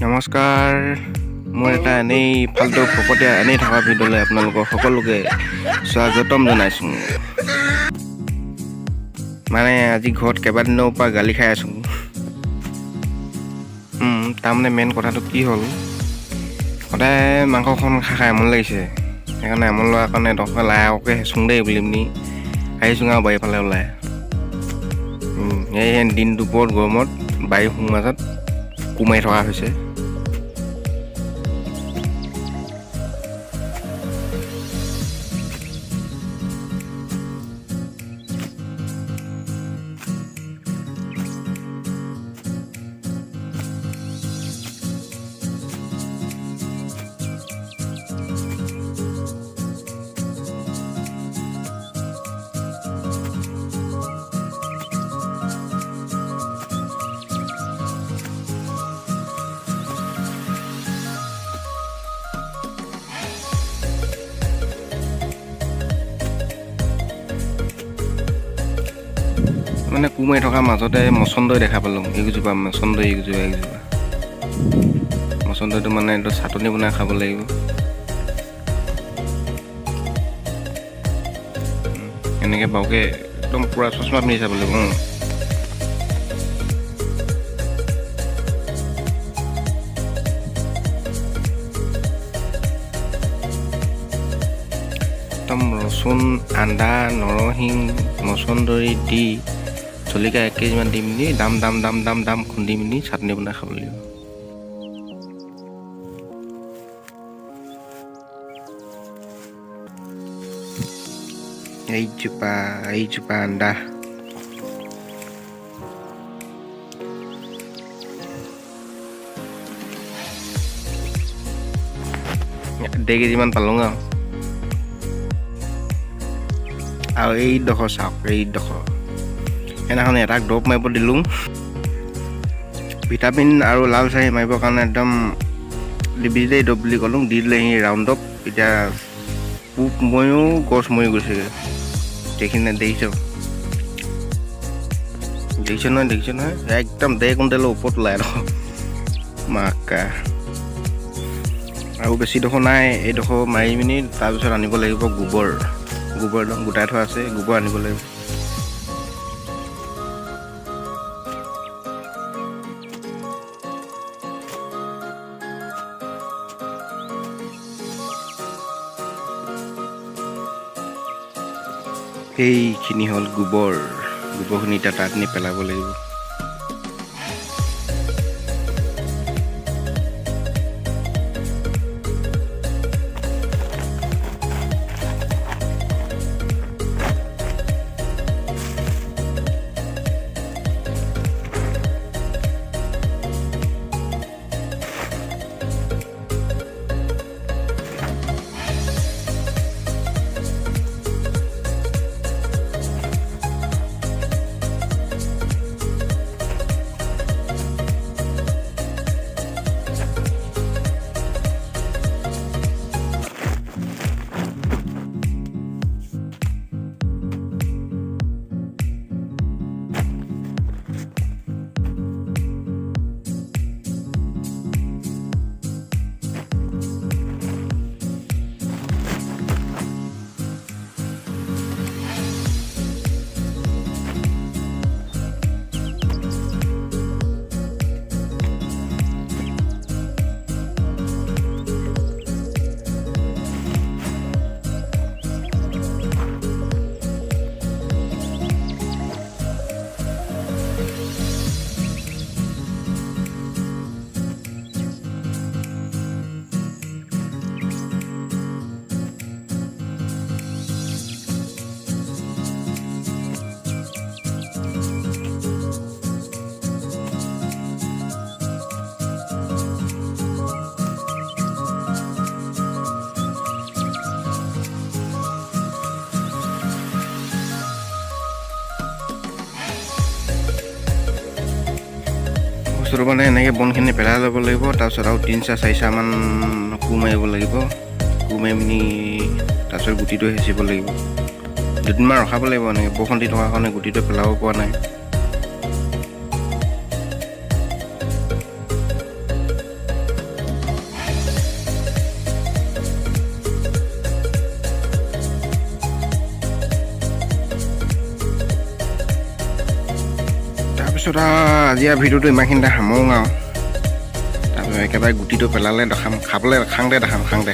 নমস্কাৰ, মোৰ এটা এনেই ফাল্টু ফকতীয়া এনেই থকা ভিডিঅ'লৈ আপোনালোকক সকলোকে স্বাগতম জনাইছোঁ। মানে আজি ঘৰত কেইবাদিনৰ পৰা গালি খাই আছোঁ। তাৰমানে মেইন কথাটো কি হ'ল, সদায় মাংসখন খাই আমনি লাগিছে। সেইকাৰণে আমনি লোৱাৰ কাৰণে দৰকাৰ লাহেকৈ হেঁচোং দেই বুলি পিনি আহিছোঁ আৰু বাৰীফালে ওলাই। এই দিন দুপৰত গৰমত বাৰী সোঁ মাজত কোমাই থকা হৈছে। মানে কোমাই থকাৰ মাজতে মচন্দৈ দেখা পালোঁ। এইকেইজোপা মচন্দৈ, এইকেইজোপা মচন্দৈটো মানে এইটো চাটনি বনাই খাব লাগিব। এনেকৈ বাৰুকৈ একদম পূৰা চচমা পিন্ধি চাব লাগিব। একদম ৰচুন, আদা, নৰসিংহ, মচন্দৰী দি জলকীয়া 1 কেজিমান দি পিনি দাম খুন্দি পিনি চাটনি বনাই খাব লাগিব। এইজোপা আদা ডেৰ কেজিমান পালোঁ আৰু এইডোখৰ চাওক, এইডোখৰ সেইদিনাখন এটাক দৰৱ মাৰিব দিলোঁ, ভিটামিন আৰু লাল চাহী মাৰিবৰ কাৰণে একদম দিবি দেই দৰৱ বুলি ক'লোঁ। দি দিলে সি ৰাউণ্ড আপ। এতিয়া পোক মৰিও গছ মৰি গৈছেগৈ। দেখিছে নহয় একদম 1.5 কুইণ্টেলৰ ওপৰত ওলাই মাকা। আৰু বেছিডোখৰ নাই, এইডোখৰ মাৰি পিনি তাৰপিছত আনিব লাগিব গোবৰ একদম গোটাই থোৱা আছে, গোবৰ আনিব লাগিব। সেইখিনি হ'ল গোবৰখিনি এতিয়া তাত নি পেলাব লাগিব। বস্তুটো মানে এনেকৈ বনখিনি পেলাই ল'ব লাগিব। তাৰপিছত আৰু 3-4মান কোৰ মাৰিব লাগিব। কোৰ মাৰি পিনি তাৰপিছত গুটিটো হেঁচিব লাগিব। 2দিনমান ৰখাব লাগিব। এনেকৈ বৰষুণ দি থকাৰ কাৰণে গুটিটো পেলাব পৰা নাই। তাৰপিছত আজি ভিডিঅ'টো ইমানখিনিতে সামৰোঁ আৰু তাৰপিছত একেবাৰে গুটিটো পেলালে দেখাম, খাবলৈ খাওঁতে দেখাম, খাওঁতে